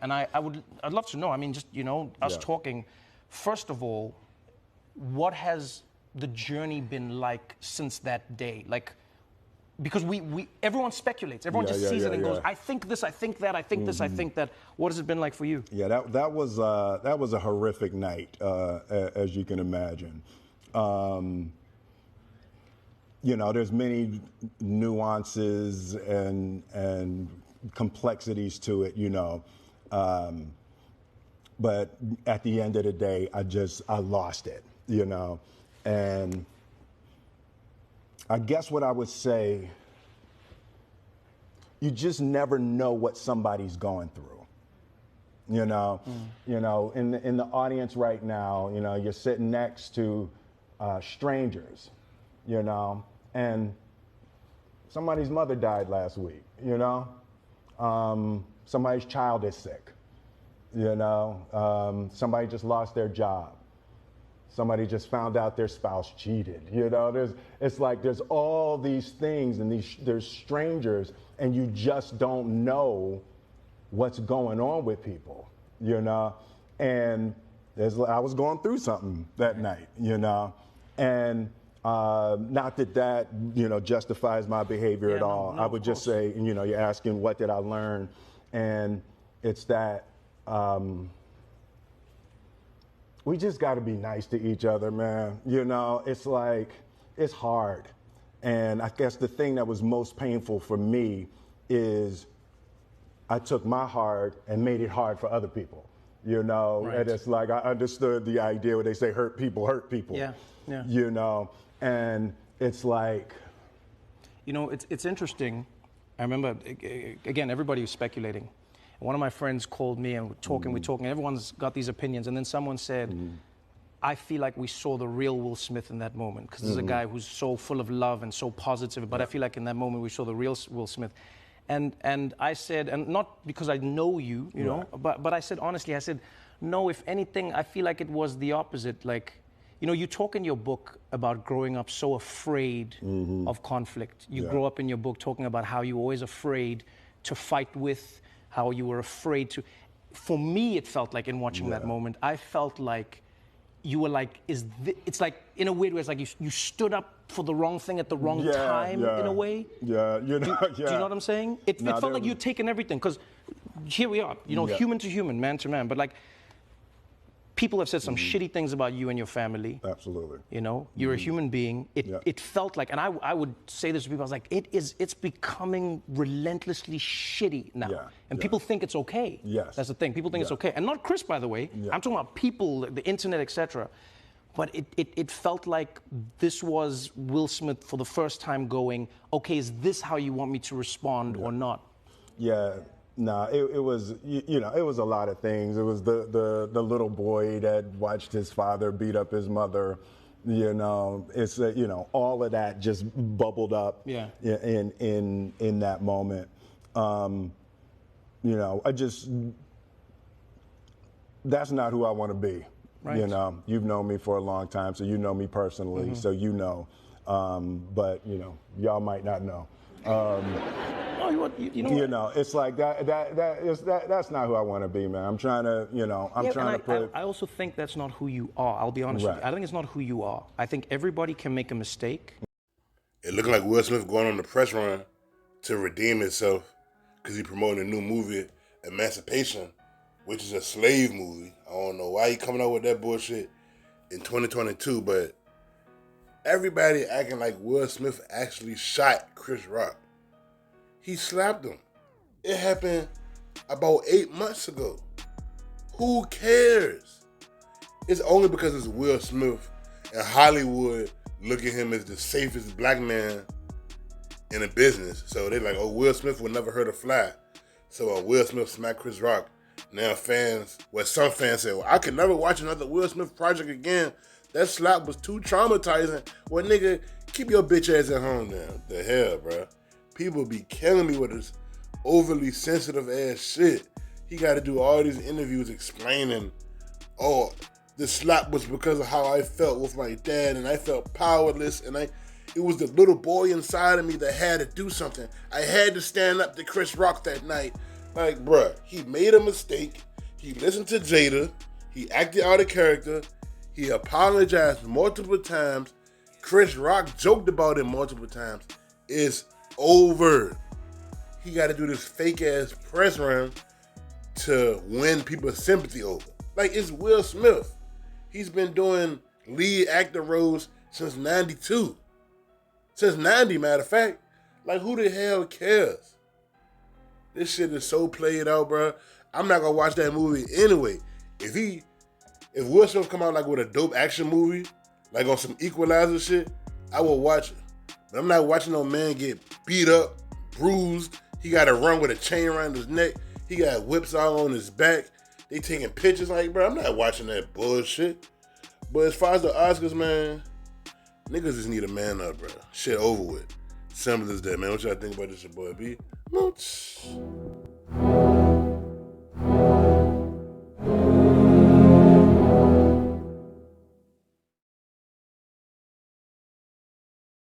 And I'd love to know. I mean, just us talking. First of all, what has the journey been like since that day? Like, because everyone speculates. Everyone just sees it and goes, I think this, I think that, I think this, I think that. What has it been like for you? Yeah, that was a horrific night, as you can imagine. There's many nuances and complexities to it, but at the end of the day, I lost it, and I guess what I would say, you just never know what somebody's going through. In the audience right now, you're sitting next to strangers, and somebody's mother died last week, somebody's child is sick, somebody just lost their job. Somebody just found out their spouse cheated. There's all these things, and there's strangers, and you just don't know what's going on with people, And I was going through something that night, and not that justifies my behavior at all. No, I would just say, you're asking what did I learn, and it's that. We just got to be nice to each other, man. It's hard. And I guess the thing that was most painful for me is I took my hard and made it hard for other people, Right. And it's like I understood the idea where they say hurt people. Yeah. And it's like. It's interesting. I remember, again, everybody was speculating. One of my friends called me and we're talking, everyone's got these opinions. And then someone said, I feel like we saw the real Will Smith in that moment. Because this is a guy who's so full of love and so positive. But I feel like in that moment we saw the real Will Smith. And I said, and not because I know you, but I said, honestly, no, if anything, I feel like it was the opposite. Like, you talk in your book about growing up so afraid of conflict. You grow up in your book talking about how you were always afraid to fight with, how you were afraid to. For me, it felt like in watching that moment, I felt like you were like, it's like, in a weird way, it's like you stood up for the wrong thing at the wrong time, in a way. Yeah, Do you know what I'm saying? It felt like you'd taken everything, because here we are, human to human, man to man, but like, people have said some shitty things about you and your family. Absolutely. You're a human being. It felt like, and I would say this to people, I was like, it's becoming relentlessly shitty now. Yeah. And people think it's okay. Yes. That's the thing. People think it's okay. And not Chris, by the way. I'm talking about people, the internet, etc. But it felt like this was Will Smith for the first time going, okay, is this how you want me to respond or not? Yeah. No, it was, it was a lot of things. It was the little boy that watched his father beat up his mother. It's all of that just bubbled up. Yeah. In that moment. That's not who I want to be. Right. You've known me for a long time, so you know me personally, so but y'all might not know. It's like that's not who I want to be, man. I'm trying to, I also think that's not who you are. I'll be honest with you. I think it's not who you are. I think everybody can make a mistake. It looked like Will Smith going on the press run to redeem himself because he promoted a new movie, Emancipation, which is a slave movie. I don't know why he coming out with that bullshit in 2022, but everybody acting like Will Smith actually shot Chris Rock. He slapped him. It happened about 8 months ago. Who cares? It's only because it's Will Smith and Hollywood look at him as the safest black man in the business. So they're like, oh, Will Smith would never hurt a fly. So Will Smith smacked Chris Rock. Now some fans say, well, I could never watch another Will Smith project again. That slap was too traumatizing. Well, nigga, keep your bitch ass at home now. The hell, bro. People be killing me with this overly sensitive ass shit. He got to do all these interviews explaining, oh, the slap was because of how I felt with my dad, and I felt powerless, and it was the little boy inside of me that had to do something. I had to stand up to Chris Rock that night. Like, bruh, he made a mistake. He listened to Jada. He acted out of character. He apologized multiple times. Chris Rock joked about it multiple times. It's over. He got to do this fake ass press run to win people's sympathy over. Like, it's Will Smith. He's been doing lead actor roles since 92. Since 90, matter of fact. Like, who the hell cares? This shit is so played out, bro. I'm not gonna watch that movie anyway. If Will Smith come out like with a dope action movie, like on some Equalizer shit, I will watch it. But I'm not watching no man get beat up, bruised. He got to run with a chain around his neck. He got whips all on his back. They taking pictures. Like, bro, I'm not watching that bullshit. But as far as the Oscars, man, niggas just need a man up, bro. Shit over with. Simple as that, man. What y'all think about this, your boy B? Mooch.